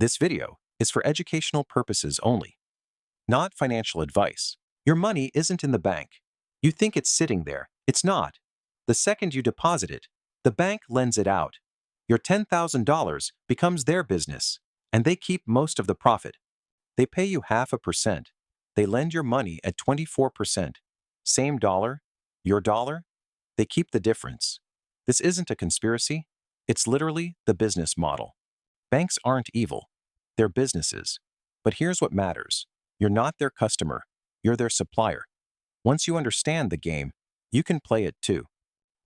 This video is for educational purposes only, not financial advice. Your money isn't in the bank. You think it's sitting there. It's not. The second you deposit it, the bank lends it out. Your $10,000 becomes their business, and they keep most of the profit. They pay you 0.5%. They lend your money at 24%. Same dollar, your dollar, they keep the difference. This isn't a conspiracy. It's literally the business model. Banks aren't evil. They're businesses. But here's what matters. You're not their customer. You're their supplier. Once you understand the game, you can play it too.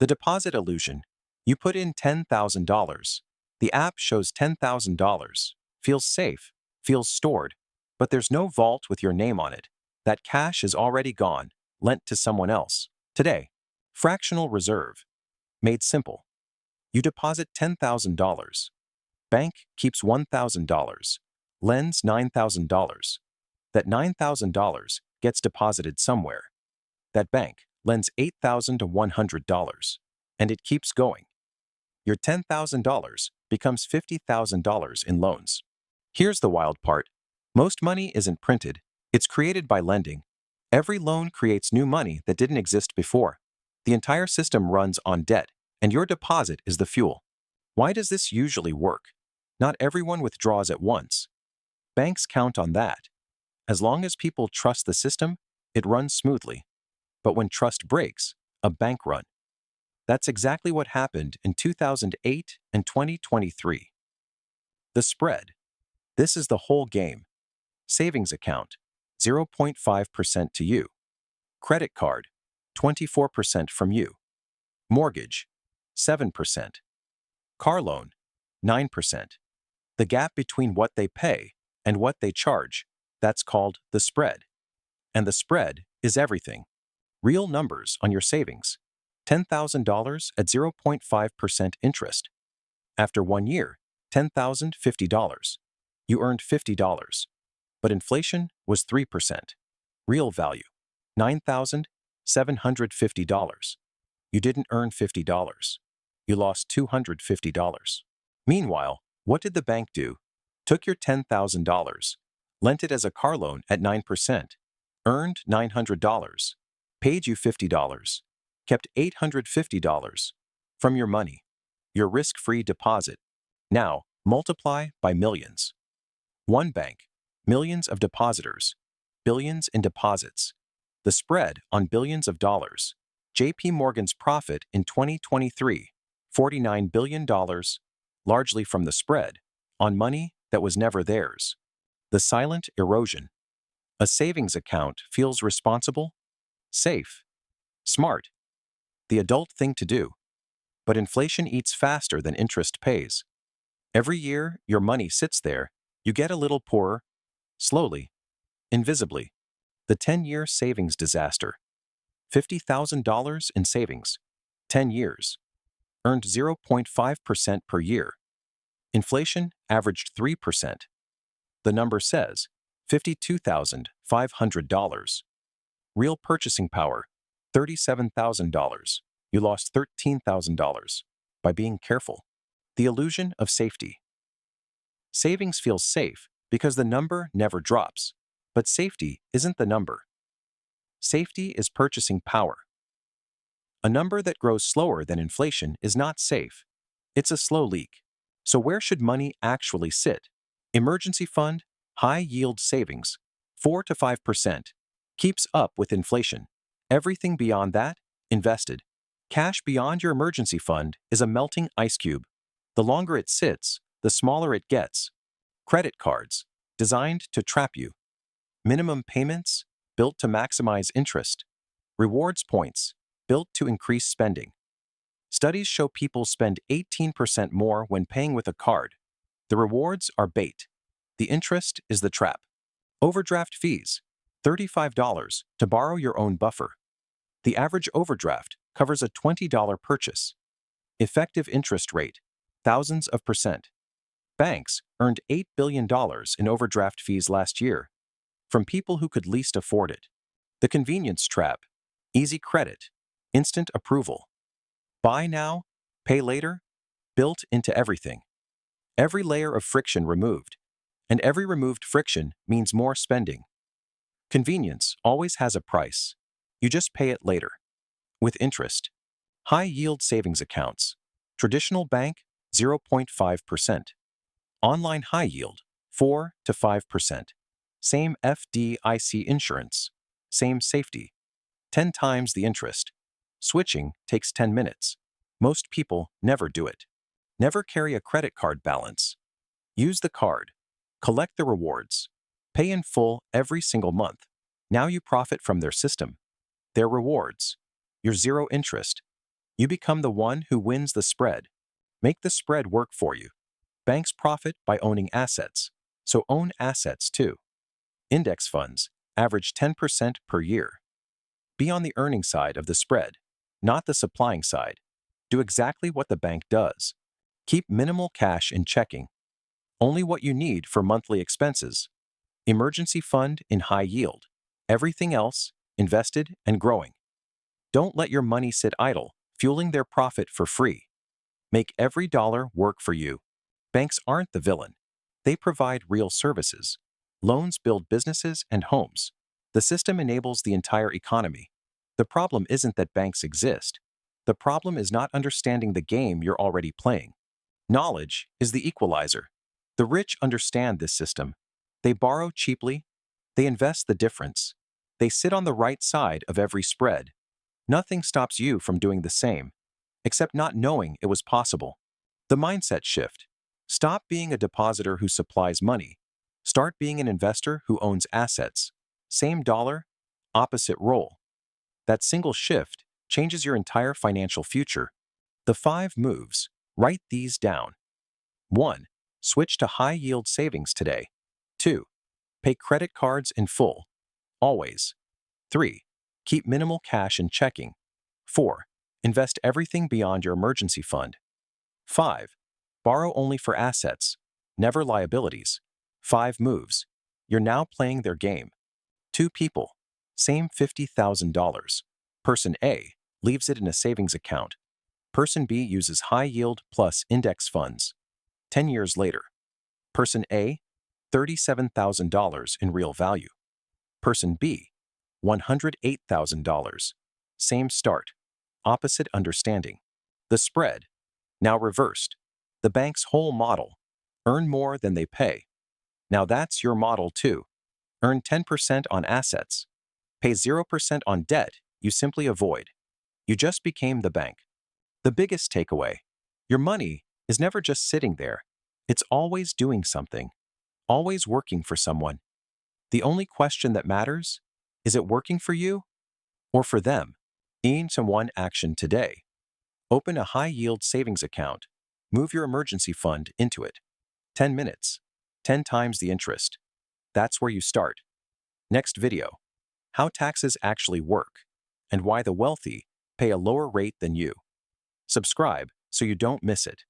The deposit illusion. You put in $10,000. The app shows $10,000. Feels safe. Feels stored. But there's no vault with your name on it. That cash is already gone, lent to someone else. Today, fractional reserve. Made simple. You deposit $10,000. Bank keeps $1,000. Lends $9,000. That $9,000 gets deposited somewhere. That bank lends $8,000 to $100. And it keeps going. Your $10,000 becomes $50,000 in loans. Here's the wild part. Most money isn't printed. It's created by lending. Every loan creates new money that didn't exist before. The entire system runs on debt, and your deposit is the fuel. Why does this usually work? Not everyone withdraws at once. Banks count on that. As long as people trust the system, it runs smoothly. But when trust breaks, a bank run. That's exactly what happened in 2008 and 2023. The spread. This is the whole game. Savings account, 0.5% to you. Credit card, 24% from you. Mortgage, 7%. Car loan, 9%. The gap between what they pay and what they charge, that's called the spread. And the spread is everything. Real numbers on your savings. $10,000 at 0.5% interest. After 1 year, $10,050. You earned $50. But inflation was 3%. Real value, $9,750. You didn't earn $50. You lost $250. Meanwhile, what did the bank do? Took your $10,000, lent it as a car loan at 9%, earned $900, paid you $50, kept $850 from your money, your risk-free deposit. Now, multiply by millions. One bank, millions of depositors, billions in deposits. The spread on billions of dollars. JP Morgan's profit in 2023, $49 billion, largely from the spread, on money that was never theirs. The silent erosion. A savings account feels responsible, safe, smart, the adult thing to do. But inflation eats faster than interest pays. Every year your money sits there, you get a little poorer, slowly, invisibly. The 10-year savings disaster. $50,000 in savings. 10 years. Earned 0.5% per year. Inflation averaged 3%. The number says $52,500. Real purchasing power, $37,000. You lost $13,000 by being careful. The illusion of safety. Savings feels safe because the number never drops. But safety isn't the number. Safety is purchasing power. A number that grows slower than inflation is not safe. It's a slow leak. So where should money actually sit? Emergency fund, high-yield savings, 4 to 5%, keeps up with inflation. Everything beyond that, invested. Cash beyond your emergency fund is a melting ice cube. The longer it sits, the smaller it gets. Credit cards, designed to trap you. Minimum payments, built to maximize interest. Rewards points, built to increase spending. Studies show people spend 18% more when paying with a card. The rewards are bait. The interest is the trap. Overdraft fees, $35 to borrow your own buffer. The average overdraft covers a $20 purchase. Effective interest rate, thousands of percent. Banks earned $8 billion in overdraft fees last year from people who could least afford it. The convenience trap, easy credit, instant approval. Buy now, pay later, built into everything. Every layer of friction removed. And every removed friction means more spending. Convenience always has a price. You just pay it later. With interest. High-yield savings accounts. Traditional bank, 0.5%. Online high-yield, 4 to 5%. Same FDIC insurance. Same safety. 10 times the interest. Switching takes 10 minutes. Most people never do it. Never carry a credit card balance. Use the card. Collect the rewards. Pay in full every single month. Now you profit from their system. Their rewards. Your zero interest. You become the one who wins the spread. Make the spread work for you. Banks profit by owning assets, so own assets too. Index funds average 10% per year. Be on the earning side of the spread, not the supplying side. Do exactly what the bank does. Keep minimal cash in checking. Only what you need for monthly expenses. Emergency fund in high yield. Everything else, invested and growing. Don't let your money sit idle, fueling their profit for free. Make every dollar work for you. Banks aren't the villain. They provide real services. Loans build businesses and homes. The system enables the entire economy. The problem isn't that banks exist. The problem is not understanding the game you're already playing. Knowledge is the equalizer. The rich understand this system. They borrow cheaply. They invest the difference. They sit on the right side of every spread. Nothing stops you from doing the same, except not knowing it was possible. The mindset shift. Stop being a depositor who supplies money. Start being an investor who owns assets. Same dollar, opposite role. That single shift changes your entire financial future. The 5 moves. Write these down. 1. Switch to high-yield savings today. 2. Pay credit cards in full. Always. 3. Keep minimal cash in checking. 4. Invest everything beyond your emergency fund. 5. Borrow only for assets, never liabilities. 5 moves. You're now playing their game. 2 people. Same $50,000. Person A leaves it in a savings account. Person B uses high yield plus index funds. 10 years later. Person A, $37,000 in real value. Person B, $108,000. Same start. Opposite understanding. The spread, now reversed. The bank's whole model. Earn more than they pay. Now that's your model too. Earn 10% on assets. Pay 0% on debt you simply avoid. You just became the bank. The biggest takeaway. Your money is never just sitting there. It's always doing something. Always working for someone. The only question that matters, is it working for you or for them? Into one action today. Open a high-yield savings account. Move your emergency fund into it. 10 minutes. 10 times the interest. That's where you start. Next video. How taxes actually work and why the wealthy pay a lower rate than you. Subscribe so you don't miss it.